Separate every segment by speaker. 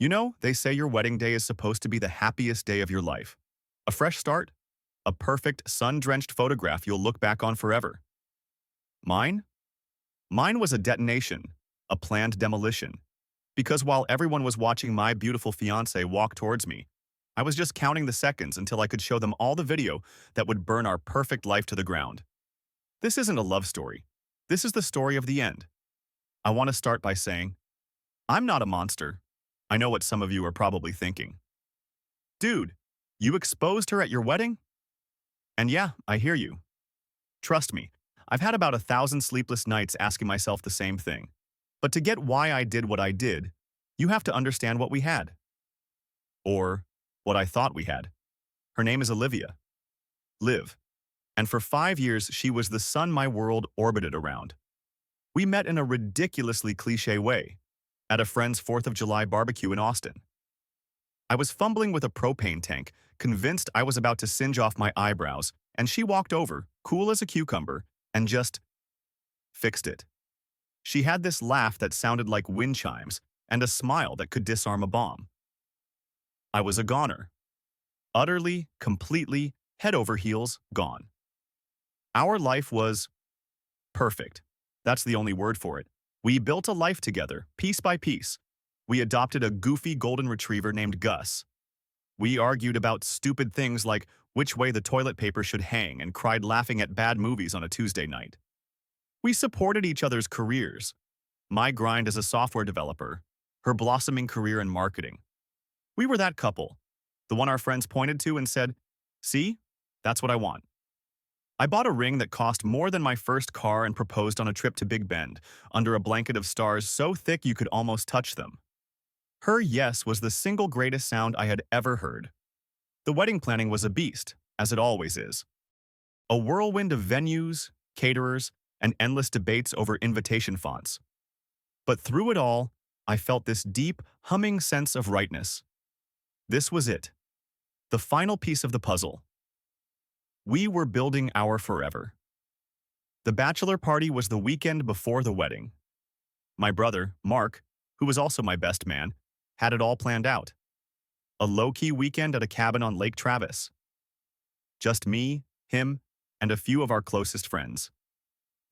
Speaker 1: You know, they say your wedding day is supposed to be the happiest day of your life. A fresh start, a perfect sun-drenched photograph you'll look back on forever. Mine? Mine was a detonation, a planned demolition. Because while everyone was watching my beautiful fiancée walk towards me, I was just counting the seconds until I could show them all the video that would burn our perfect life to the ground. This isn't a love story. This is the story of the end. I want to start by saying, I'm not a monster. I know what some of you are probably thinking. Dude, you exposed her at your wedding? And yeah, I hear you. Trust me, I've had about 1,000 sleepless nights asking myself the same thing. But to get why I did what I did, you have to understand what we had. Or what I thought we had. Her name is Olivia. Liv. And for 5 years, she was the sun my world orbited around. We met in a ridiculously cliché way, at a friend's 4th of July barbecue in Austin. I was fumbling with a propane tank, convinced I was about to singe off my eyebrows, and she walked over, cool as a cucumber, and just fixed it. She had this laugh that sounded like wind chimes, and a smile that could disarm a bomb. I was a goner. Utterly, completely, head over heels, gone. Our life was perfect. That's the only word for it. We built a life together, piece by piece. We adopted a goofy golden retriever named Gus. We argued about stupid things like which way the toilet paper should hang and cried laughing at bad movies on a Tuesday night. We supported each other's careers. My grind as a software developer, her blossoming career in marketing. We were that couple, the one our friends pointed to and said, "See, that's what I want." I bought a ring that cost more than my first car and proposed on a trip to Big Bend, under a blanket of stars so thick you could almost touch them. Her yes was the single greatest sound I had ever heard. The wedding planning was a beast, as it always is. A whirlwind of venues, caterers, and endless debates over invitation fonts. But through it all, I felt this deep, humming sense of rightness. This was it. The final piece of the puzzle. We were building our forever. The bachelor party was the weekend before the wedding. My brother, Mark, who was also my best man, had it all planned out. A low-key weekend at a cabin on Lake Travis. Just me, him, and a few of our closest friends.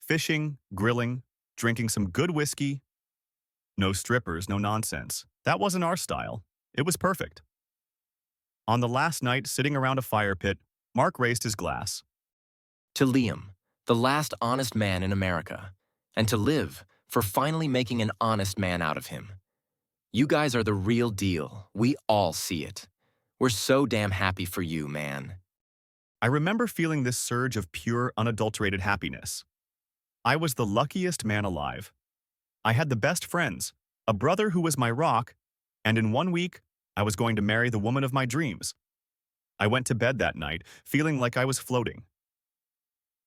Speaker 1: Fishing, grilling, drinking some good whiskey. No strippers, no nonsense. That wasn't our style. It was perfect. On the last night, sitting around a fire pit, Mark raised his glass.
Speaker 2: To Liam, the last honest man in America, and to Liv for finally making an honest man out of him. You guys are the real deal. We all see it. We're so damn happy for you, man.
Speaker 1: I remember feeling this surge of pure, unadulterated happiness. I was the luckiest man alive. I had the best friends, a brother who was my rock, and in 1 week, I was going to marry the woman of my dreams. I went to bed that night, feeling like I was floating.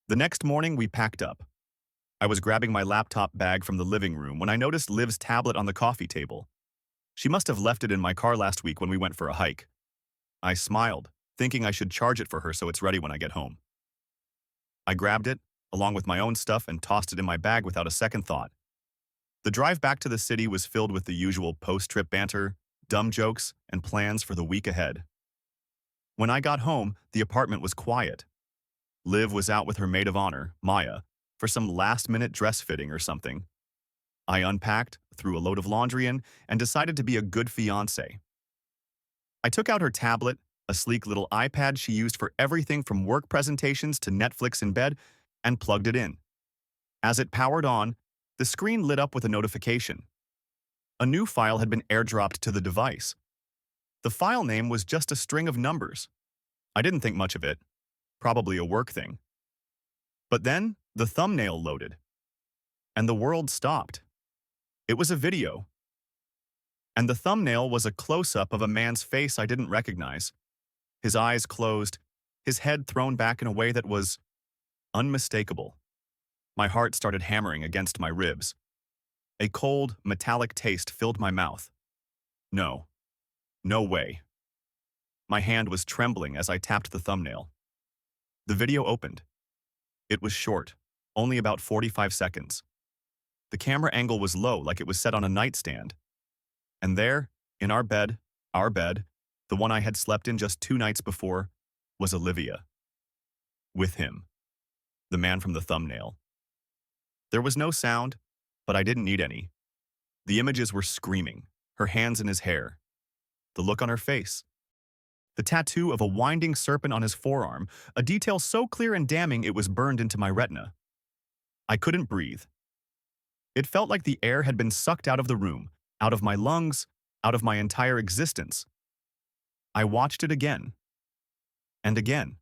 Speaker 1: The next morning, we packed up. I was grabbing my laptop bag from the living room when I noticed Liv's tablet on the coffee table. She must have left it in my car last week when we went for a hike. I smiled, thinking I should charge it for her so it's ready when I get home. I grabbed it, along with my own stuff, and tossed it in my bag without a second thought. The drive back to the city was filled with the usual post-trip banter, dumb jokes, and plans for the week ahead. When I got home, the apartment was quiet. Liv was out with her maid of honor, Maya, for some last-minute dress fitting or something. I unpacked, threw a load of laundry in, and decided to be a good fiancé. I took out her tablet, a sleek little iPad she used for everything from work presentations to Netflix in bed, and plugged it in. As it powered on, the screen lit up with a notification. A new file had been airdropped to the device. The file name was just a string of numbers. I didn't think much of it. Probably a work thing. But then, the thumbnail loaded. And the world stopped. It was a video. And the thumbnail was a close-up of a man's face I didn't recognize. His eyes closed, his head thrown back in a way that was unmistakable. My heart started hammering against my ribs. A cold, metallic taste filled my mouth. No. No way. My hand was trembling as I tapped the thumbnail. The video opened. It was short, only about 45 seconds. The camera angle was low, like it was set on a nightstand. And there, In our bed, the one I had slept in just 2 nights before, was Olivia. With him, the man from the thumbnail. There was no sound, but I didn't need any. The images were screaming, her hands in his hair, the look on her face, the tattoo of a winding serpent on his forearm, a detail so clear and damning it was burned into my retina. I couldn't breathe. It felt like the air had been sucked out of the room, out of my lungs, out of my entire existence. I watched it again, and again,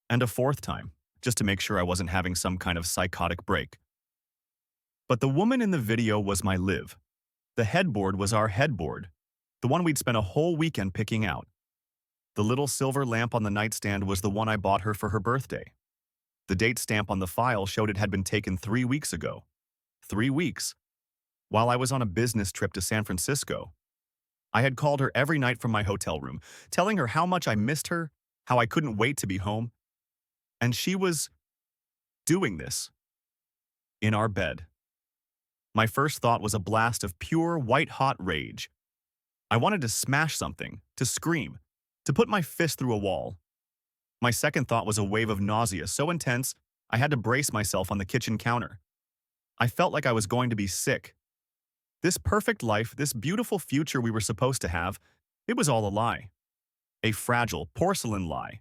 Speaker 1: and a fourth time, just to make sure I wasn't having some kind of psychotic break. But the woman in the video was my Liv. The headboard was our headboard, the one we'd spent a whole weekend picking out. The little silver lamp on the nightstand was the one I bought her for her birthday. The date stamp on the file showed it had been taken 3 weeks ago. 3 weeks. While I was on a business trip to San Francisco. I had called her every night from my hotel room, telling her how much I missed her, how I couldn't wait to be home. And she was doing this. In our bed. My first thought was a blast of pure, white-hot rage. I wanted to smash something, to scream, to put my fist through a wall. My second thought was a wave of nausea so intense I had to brace myself on the kitchen counter. I felt like I was going to be sick. This perfect life, this beautiful future we were supposed to have, it was all a lie. A fragile, porcelain lie.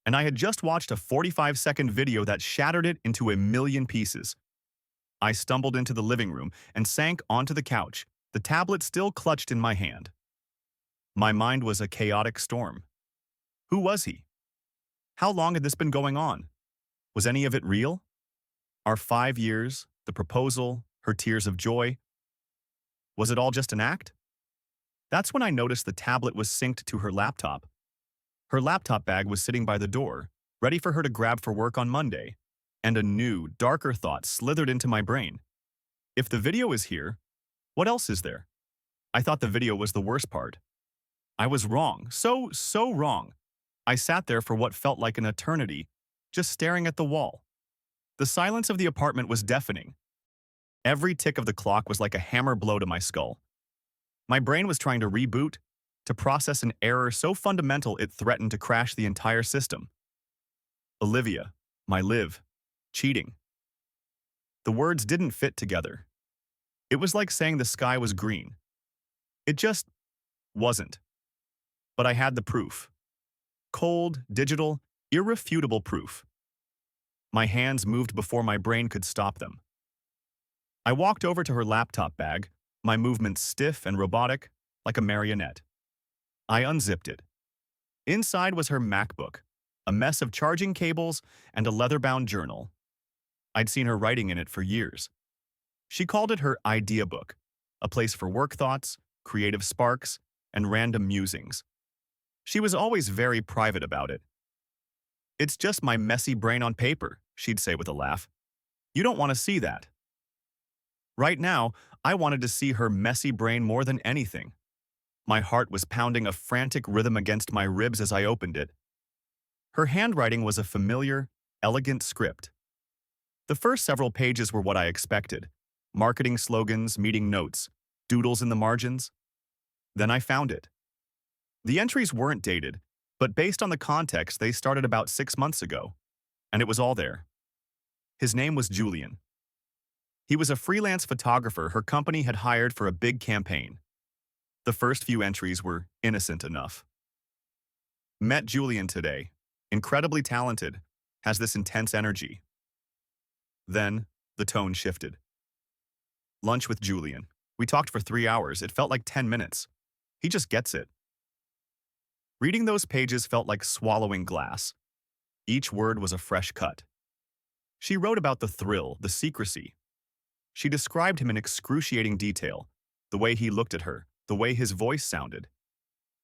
Speaker 1: And I had just watched a 45-second video that shattered it into a million pieces. I stumbled into the living room and sank onto the couch, the tablet still clutched in my hand. My mind was a chaotic storm. Who was he? How long had this been going on? Was any of it real? Our 5 years, the proposal, her tears of joy. Was it all just an act? That's when I noticed the tablet was synced to her laptop. Her laptop bag was sitting by the door, ready for her to grab for work on Monday, and a new, darker thought slithered into my brain. If the video is here, what else is there? I thought the video was the worst part. I was wrong, so wrong. I sat there for what felt like an eternity, just staring at the wall. The silence of the apartment was deafening. Every tick of the clock was like a hammer blow to my skull. My brain was trying to reboot, to process an error so fundamental it threatened to crash the entire system. Olivia, my Liv, cheating. The words didn't fit together. It was like saying the sky was green. It just wasn't. But I had the proof. Cold, digital, irrefutable proof. My hands moved before my brain could stop them. I walked over to her laptop bag, my movements stiff and robotic, like a marionette. I unzipped it. Inside was her MacBook, a mess of charging cables and a leather-bound journal. I'd seen her writing in it for years. She called it her idea book, a place for work thoughts, creative sparks, and random musings. She was always very private about it. "It's just my messy brain on paper," she'd say with a laugh. "You don't want to see that." Right now, I wanted to see her messy brain more than anything. My heart was pounding a frantic rhythm against my ribs as I opened it. Her handwriting was a familiar, elegant script. The first several pages were what I expected. Marketing slogans, meeting notes, doodles in the margins. Then I found it. The entries weren't dated, but based on the context, they started about 6 months ago. And it was all there. His name was Julian. He was a freelance photographer her company had hired for a big campaign. The first few entries were innocent enough. Met Julian today. Incredibly talented. Has this intense energy. Then, the tone shifted. Lunch with Julian. We talked for 3 hours. It felt like 10 minutes. He just gets it. Reading those pages felt like swallowing glass. Each word was a fresh cut. She wrote about the thrill, the secrecy. She described him in excruciating detail, the way he looked at her, the way his voice sounded.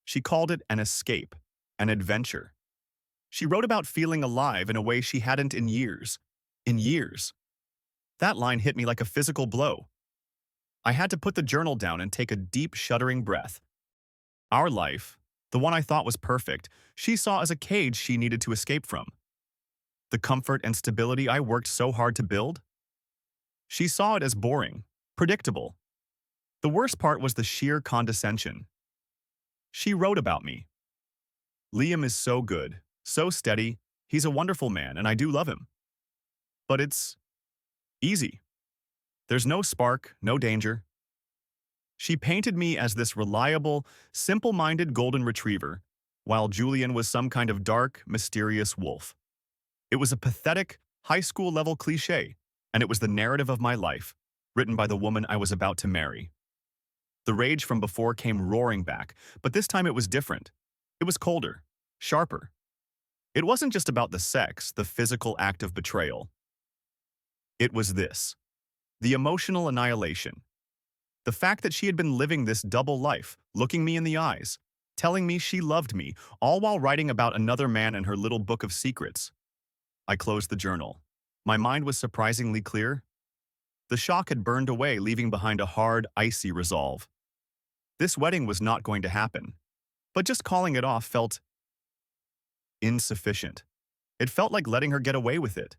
Speaker 1: She called it an escape, an adventure. She wrote about feeling alive in a way she hadn't in years. In years. That line hit me like a physical blow. I had to put the journal down and take a deep, shuddering breath. Our life, the one I thought was perfect, she saw as a cage she needed to escape from. The comfort and stability I worked so hard to build? She saw it as boring, predictable. The worst part was the sheer condescension. She wrote about me. Liam is so good, so steady, he's a wonderful man, and I do love him. But it's easy. There's no spark, no danger. She painted me as this reliable, simple-minded golden retriever, while Julian was some kind of dark, mysterious wolf. It was a pathetic, high school-level cliché, and it was the narrative of my life, written by the woman I was about to marry. The rage from before came roaring back, but this time it was different. It was colder, sharper. It wasn't just about the sex, the physical act of betrayal. It was this: the emotional annihilation. The fact that she had been living this double life, looking me in the eyes, telling me she loved me, all while writing about another man in her little book of secrets. I closed the journal. My mind was surprisingly clear. The shock had burned away, leaving behind a hard, icy resolve. This wedding was not going to happen, but just calling it off felt insufficient. It felt like letting her get away with it.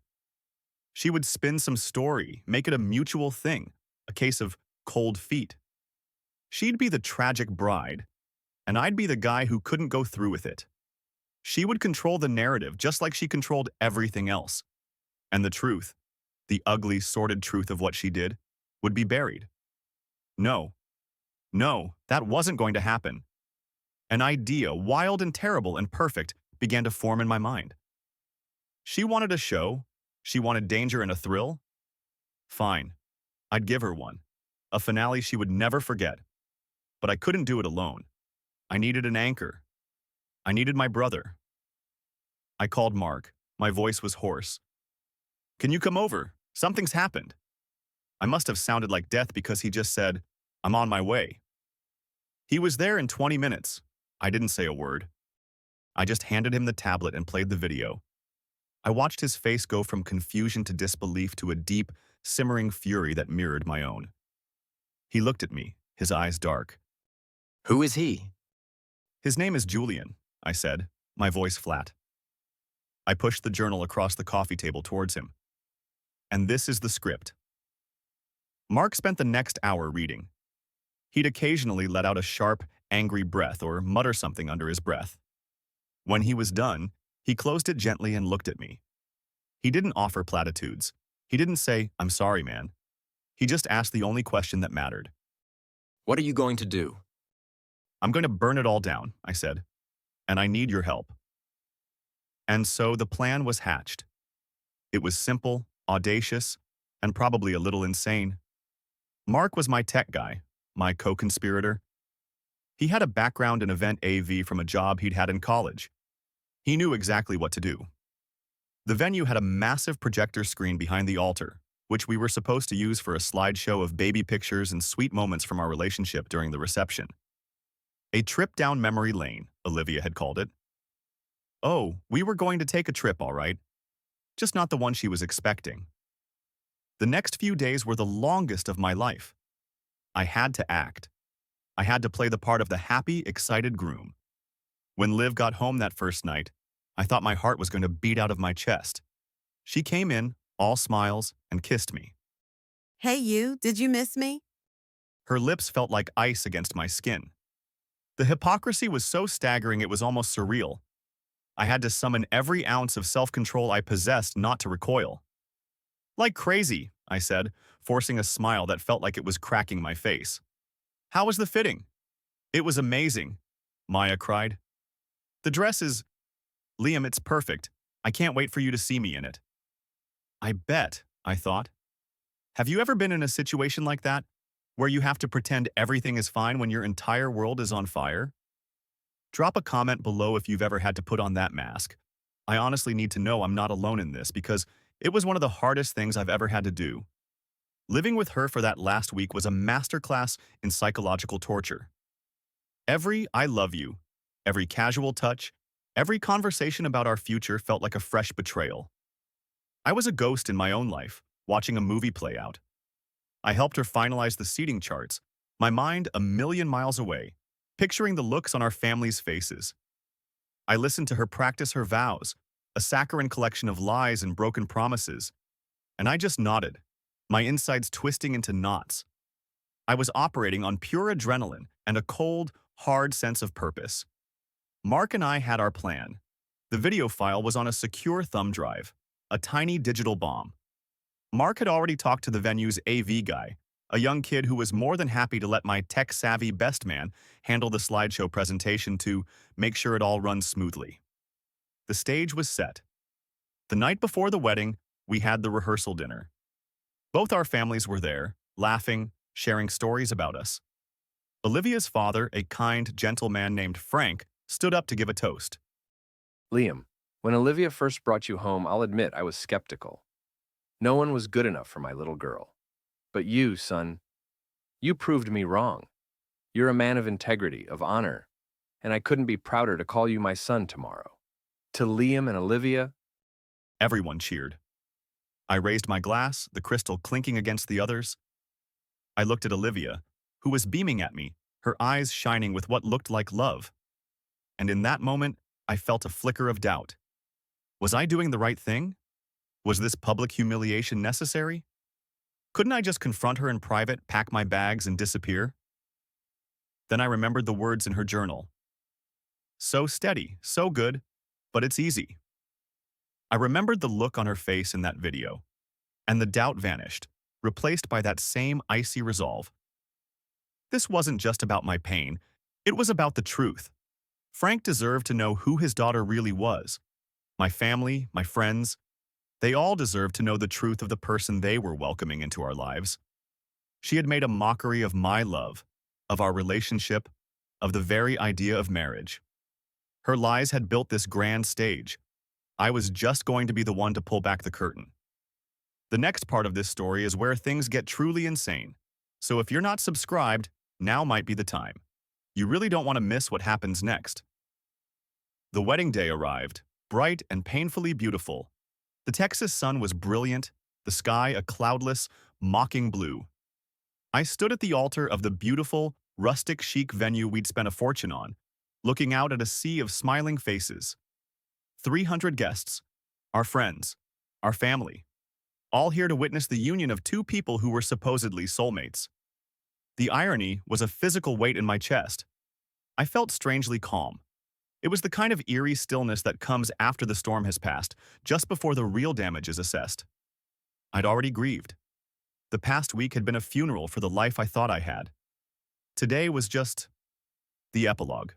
Speaker 1: She would spin some story, make it a mutual thing, a case of cold feet. She'd be the tragic bride, and I'd be the guy who couldn't go through with it. She would control the narrative just like she controlled everything else. And the truth, the ugly, sordid truth of what she did, would be buried. No, that wasn't going to happen. An idea, wild and terrible and perfect, began to form in my mind. She wanted a show. She wanted danger and a thrill. Fine, I'd give her one. A finale she would never forget. But I couldn't do it alone. I needed an anchor. I needed my brother. I called Mark. My voice was hoarse. "Can you come over? Something's happened." I must have sounded like death because he just said, "I'm on my way." He was there in 20 minutes. I didn't say a word. I just handed him the tablet and played the video. I watched his face go from confusion to disbelief to a deep, simmering fury that mirrored my own. He looked at me, his eyes dark.
Speaker 2: Who is he?
Speaker 1: "His name is Julian," I said, my voice flat. I pushed the journal across the coffee table towards him. And this is the script. Mark spent the next hour reading. He'd occasionally let out a sharp, angry breath or mutter something under his breath. When he was done, he closed it gently and looked at me. He didn't offer platitudes. He didn't say, "I'm sorry, man." He just asked the only question that mattered.
Speaker 2: What are you going to do?
Speaker 1: "I'm going to burn it all down," I said, "and I need your help." And so the plan was hatched. It was simple, audacious, and probably a little insane. Mark was my tech guy, my co-conspirator. He had a background in event AV from a job he'd had in college. He knew exactly what to do. The venue had a massive projector screen behind the altar, which we were supposed to use for a slideshow of baby pictures and sweet moments from our relationship during the reception. A trip down memory lane, Olivia had called it. Oh, we were going to take a trip, all right. Just not the one she was expecting. The next few days were the longest of my life. I had to act. I had to play the part of the happy, excited groom. When Liv got home that first night, I thought my heart was going to beat out of my chest. She came in, all smiles, and kissed me.
Speaker 3: Hey you, did you miss me?
Speaker 1: Her lips felt like ice against my skin. The hypocrisy was so staggering it was almost surreal. I had to summon every ounce of self-control I possessed not to recoil. "Like crazy," I said, forcing a smile that felt like it was cracking my face. "How was the fitting?" "It was amazing," Maya cried. "The dress is... Liam, it's perfect. I can't wait for you to see me in it." I bet, I thought. Have you ever been in a situation like that, where you have to pretend everything is fine when your entire world is on fire? Drop a comment below if you've ever had to put on that mask. I honestly need to know I'm not alone in this because it was one of the hardest things I've ever had to do. Living with her for that last week was a masterclass in psychological torture. Every "I love you," every casual touch, every conversation about our future felt like a fresh betrayal. I was a ghost in my own life, watching a movie play out. I helped her finalize the seating charts, my mind a million miles away, picturing the looks on our family's faces. I listened to her practice her vows, a saccharine collection of lies and broken promises, and I just nodded, my insides twisting into knots. I was operating on pure adrenaline and a cold, hard sense of purpose. Mark and I had our plan. The video file was on a secure thumb drive, a tiny digital bomb. Mark had already talked to the venue's AV guy, a young kid who was more than happy to let my tech-savvy best man handle the slideshow presentation to make sure it all runs smoothly. The stage was set. The night before the wedding, we had the rehearsal dinner. Both our families were there, laughing, sharing stories about us. Olivia's father, a kind, gentle man named Frank, stood up to give a toast.
Speaker 4: Liam, when Olivia first brought you home, I'll admit I was skeptical. No one was good enough for my little girl. But you, son, you proved me wrong. You're a man of integrity, of honor, and I couldn't be prouder to call you my son tomorrow. To Liam and Olivia,
Speaker 1: Everyone cheered. I raised my glass, the crystal clinking against the others. I looked at Olivia, who was beaming at me, her eyes shining with what looked like love. And in that moment, I felt a flicker of doubt. Was I doing the right thing? Was this public humiliation necessary? Couldn't I just confront her in private, pack my bags, and disappear? Then I remembered the words in her journal. So steady, so good, but it's easy. I remembered the look on her face in that video, and the doubt vanished, replaced by that same icy resolve. This wasn't just about my pain, it was about the truth. Frank deserved to know who his daughter really was. My family, my friends, they all deserved to know the truth of the person they were welcoming into our lives. She had made a mockery of my love, of our relationship, of the very idea of marriage. Her lies had built this grand stage. I was just going to be the one to pull back the curtain. The next part of this story is where things get truly insane. So if you're not subscribed, now might be the time. You really don't want to miss what happens next. The wedding day arrived, bright and painfully beautiful. The Texas sun was brilliant, the sky a cloudless, mocking blue. I stood at the altar of the beautiful, rustic chic venue we'd spent a fortune on, looking out at a sea of smiling faces. 300 guests, our friends, our family, all here to witness the union of two people who were supposedly soulmates. The irony was a physical weight in my chest. I felt strangely calm. It was the kind of eerie stillness that comes after the storm has passed, just before the real damage is assessed. I'd already grieved. The past week had been a funeral for the life I thought I had. Today was just the epilogue.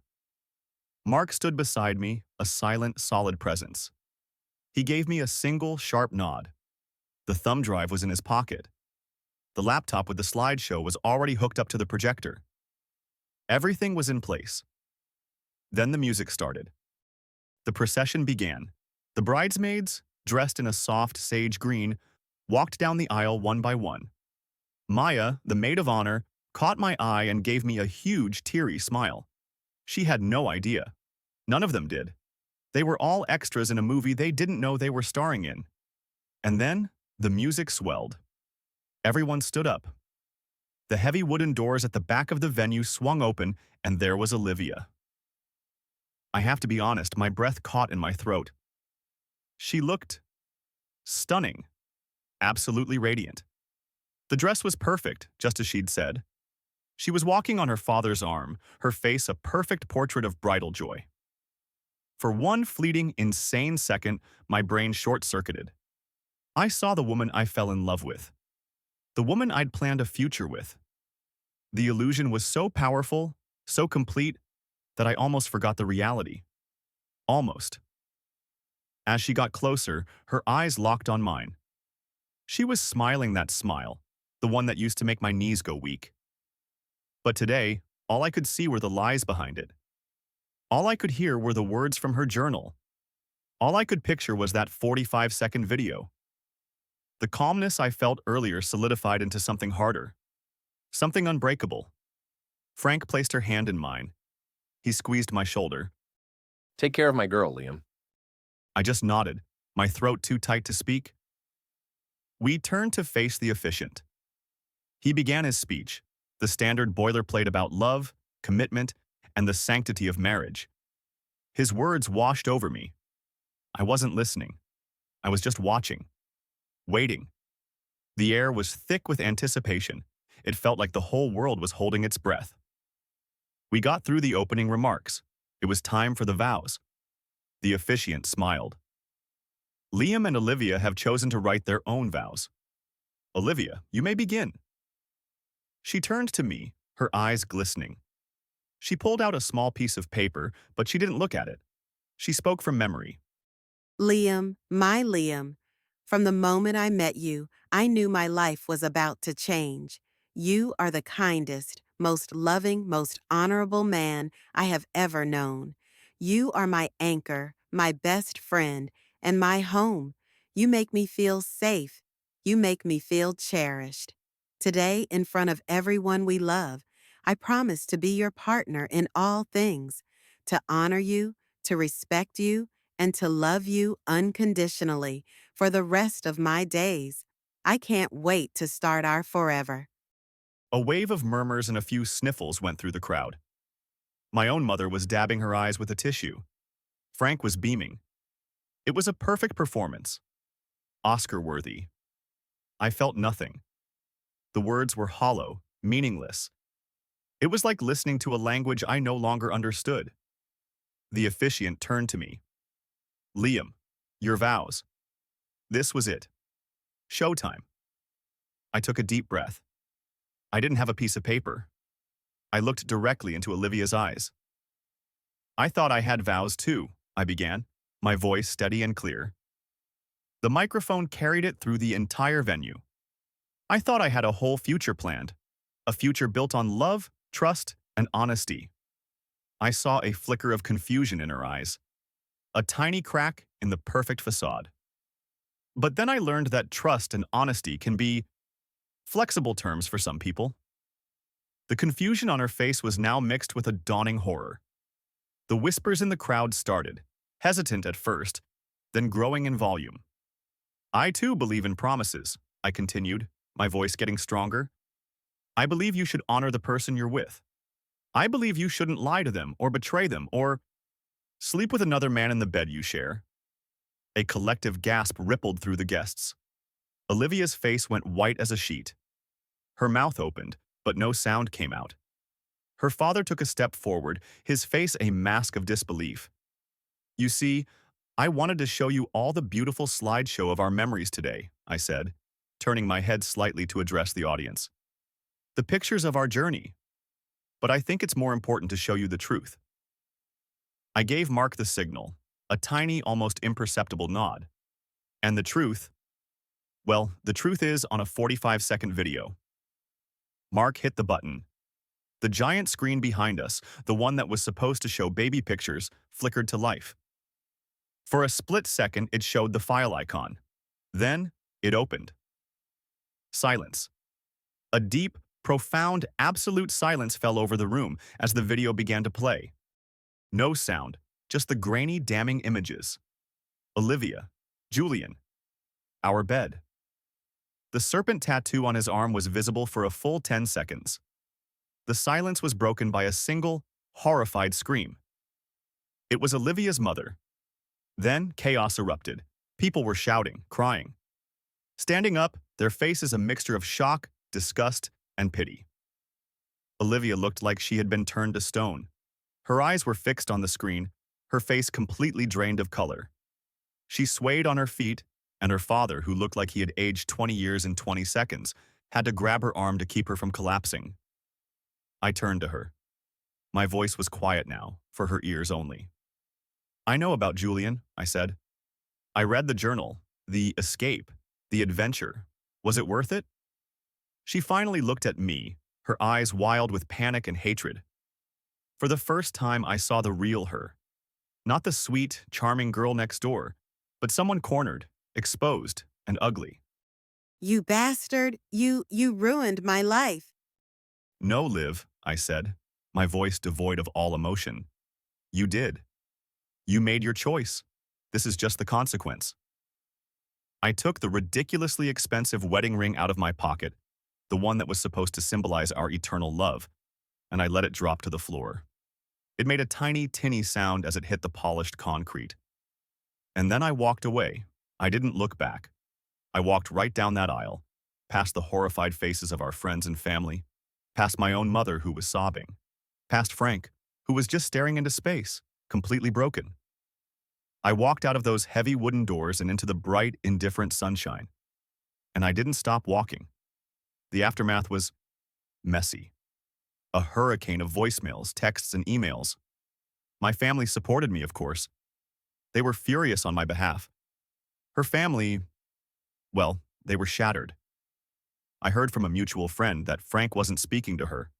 Speaker 1: Mark stood beside me, a silent, solid presence. He gave me a single, sharp nod. The thumb drive was in his pocket. The laptop with the slideshow was already hooked up to the projector. Everything was in place. Then the music started. The procession began. The bridesmaids, dressed in a soft sage green, walked down the aisle one by one. Maya, the maid of honor, caught my eye and gave me a huge, teary smile. She had no idea. None of them did. They were all extras in a movie they didn't know they were starring in. And then, the music swelled. Everyone stood up. The heavy wooden doors at the back of the venue swung open, and there was Olivia. I have to be honest, my breath caught in my throat. She looked stunning, absolutely radiant. The dress was perfect, just as she'd said. She was walking on her father's arm, her face a perfect portrait of bridal joy. For one fleeting, insane second, my brain short-circuited. I saw the woman I fell in love with. The woman I'd planned a future with. The illusion was so powerful, so complete, that I almost forgot the reality. Almost. As she got closer, her eyes locked on mine. She was smiling that smile, the one that used to make my knees go weak. But today, all I could see were the lies behind it. All I could hear were the words from her journal. All I could picture was that 45-second video. The calmness I felt earlier solidified into something harder. Something unbreakable. Frank placed her hand in mine. He squeezed my shoulder.
Speaker 4: take care of my girl, Liam.
Speaker 1: I just nodded, my throat too tight to speak. We turned to face the officiant. He began his speech, the standard boilerplate about love, commitment, and the sanctity of marriage. His words washed over me. I wasn't listening. I was just watching, waiting. The air was thick with anticipation. it felt like the whole world was holding its breath. We got through the opening remarks. It was time for the vows. The officiant smiled. Liam and Olivia have chosen to write their own vows. Olivia, you may begin. She turned to me, her eyes glistening. She pulled out a small piece of paper, but she didn't look at it. She spoke from memory.
Speaker 3: Liam, my Liam, from the moment I met you, I knew my life was about to change. You are the kindest, most loving, most honorable man I have ever known. You are my anchor, my best friend, and my home. You make me feel safe. You make me feel cherished. Today, in front of everyone we love, I promise to be your partner in all things, to honor you, to respect you, and to love you unconditionally for the rest of my days. I can't wait to start our forever.
Speaker 1: A wave of murmurs and a few sniffles went through the crowd. My own mother was dabbing her eyes with a tissue. Frank was beaming. It was a perfect performance. Oscar-worthy. I felt nothing. The words were hollow, meaningless. It was like listening to a language I no longer understood. The officiant turned to me. Liam, your vows. This was it. Showtime. I took a deep breath. I didn't have a piece of paper. I looked directly into Olivia's eyes. I thought I had vows too, I began, my voice steady and clear. The microphone carried it through the entire venue. I thought I had a whole future planned, a future built on love, trust, and honesty. I saw a flicker of confusion in her eyes, a tiny crack in the perfect facade. But then I learned that trust and honesty can be flexible terms for some people. The confusion on her face was now mixed with a dawning horror. The whispers in the crowd started, hesitant at first, then growing in volume. I too believe in promises, I continued, my voice getting stronger. I believe you should honor the person you're with. I believe you shouldn't lie to them or betray them or sleep with another man in the bed you share. A collective gasp rippled through the guests. Olivia's face went white as a sheet. Her mouth opened, but no sound came out. Her father took a step forward, his face a mask of disbelief. You see, I wanted to show you all the beautiful slideshow of our memories today, I said, turning my head slightly to address the audience. The pictures of our journey. But I think it's more important to show you the truth. I gave Mark the signal, a tiny, almost imperceptible nod. And the truth? Well, the truth is on a 45-second video. Mark hit the button. The giant screen behind us, the one that was supposed to show baby pictures, flickered to life. For a split second, it showed the file icon. Then, it opened. Silence. A deep, profound, absolute silence fell over the room as the video began to play. No sound, just the grainy, damning images. Olivia, Julian, our bed. The serpent tattoo on his arm was visible for a full 10 seconds. The silence was broken by a single, horrified scream. It was Olivia's mother. Then chaos erupted. People were shouting, crying. Standing up, their faces a mixture of shock, disgust, and pity. Olivia looked like she had been turned to stone. Her eyes were fixed on the screen, her face completely drained of color. She swayed on her feet, and her father, who looked like he had aged 20 years in 20 seconds, had to grab her arm to keep her from collapsing. I turned to her. My voice was quiet now, for her ears only. I know about Julian, I said. I read the journal, the escape, the adventure. Was it worth it? She finally looked at me, her eyes wild with panic and hatred. For the first time, I saw the real her. Not the sweet, charming girl next door, but someone cornered, exposed, and ugly.
Speaker 3: You bastard, you ruined my life.
Speaker 1: No, Liv, I said, my voice devoid of all emotion. You did. You made your choice. This is just the consequence. I took the ridiculously expensive wedding ring out of my pocket, the one that was supposed to symbolize our eternal love, and I let it drop to the floor. It made a tiny, tinny sound as it hit the polished concrete. And then I walked away. I didn't look back. I walked right down that aisle, past the horrified faces of our friends and family, past my own mother who was sobbing, past Frank, who was just staring into space, completely broken. I walked out of those heavy wooden doors and into the bright, indifferent sunshine. And I didn't stop walking. The aftermath was messy. A hurricane of voicemails, texts, and emails. My family supported me, of course. They were furious on my behalf. Her family, well, they were shattered. I heard from a mutual friend that Frank wasn't speaking to her.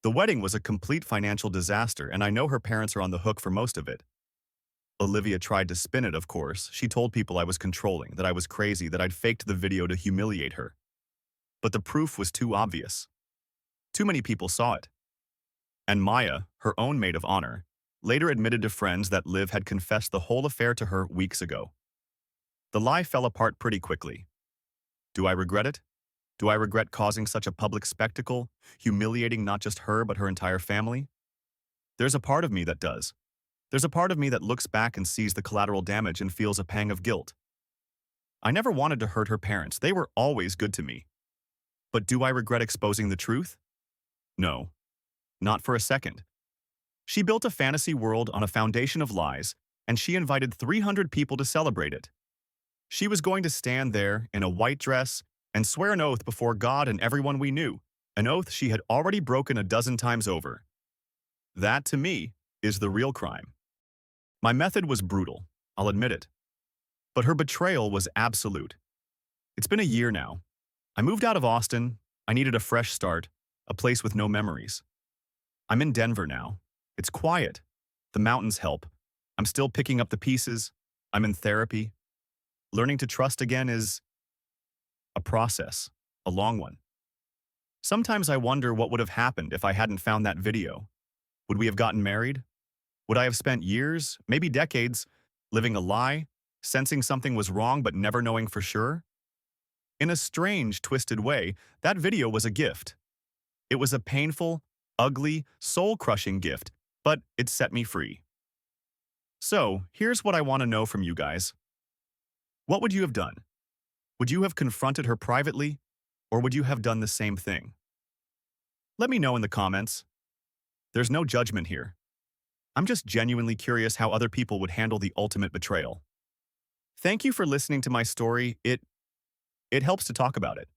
Speaker 1: The wedding was a complete financial disaster, and I know her parents are on the hook for most of it. Olivia tried to spin it, of course. She told people I was controlling, that I was crazy, that I'd faked the video to humiliate her. But the proof was too obvious. Too many people saw it. And Maya, her own maid of honor, later admitted to friends that Liv had confessed the whole affair to her weeks ago. The lie fell apart pretty quickly. Do I regret it? Do I regret causing such a public spectacle, humiliating not just her but her entire family? There's a part of me that does. There's a part of me that looks back and sees the collateral damage and feels a pang of guilt. I never wanted to hurt her parents. They were always good to me. But do I regret exposing the truth? No, not for a second. She built a fantasy world on a foundation of lies, and she invited 300 people to celebrate it. She was going to stand there in a white dress and swear an oath before God and everyone we knew, an oath she had already broken a dozen times over. That, to me, is the real crime. My method was brutal, I'll admit it. But her betrayal was absolute. It's been a year now. I moved out of Austin. I needed a fresh start, a place with no memories. I'm in Denver now. It's quiet. The mountains help. I'm still picking up the pieces. I'm in therapy. Learning to trust again is a process, a long one. Sometimes I wonder what would have happened if I hadn't found that video. Would we have gotten married? Would I have spent years, maybe decades, living a lie, sensing something was wrong but never knowing for sure? In a strange, twisted way, that video was a gift. It was a painful, ugly, soul-crushing gift, but it set me free. So, here's what I want to know from you guys. What would you have done? Would you have confronted her privately, or would you have done the same thing? Let me know in the comments. There's no judgment here. I'm just genuinely curious how other people would handle the ultimate betrayal. Thank you for listening to my story. It helps to talk about it.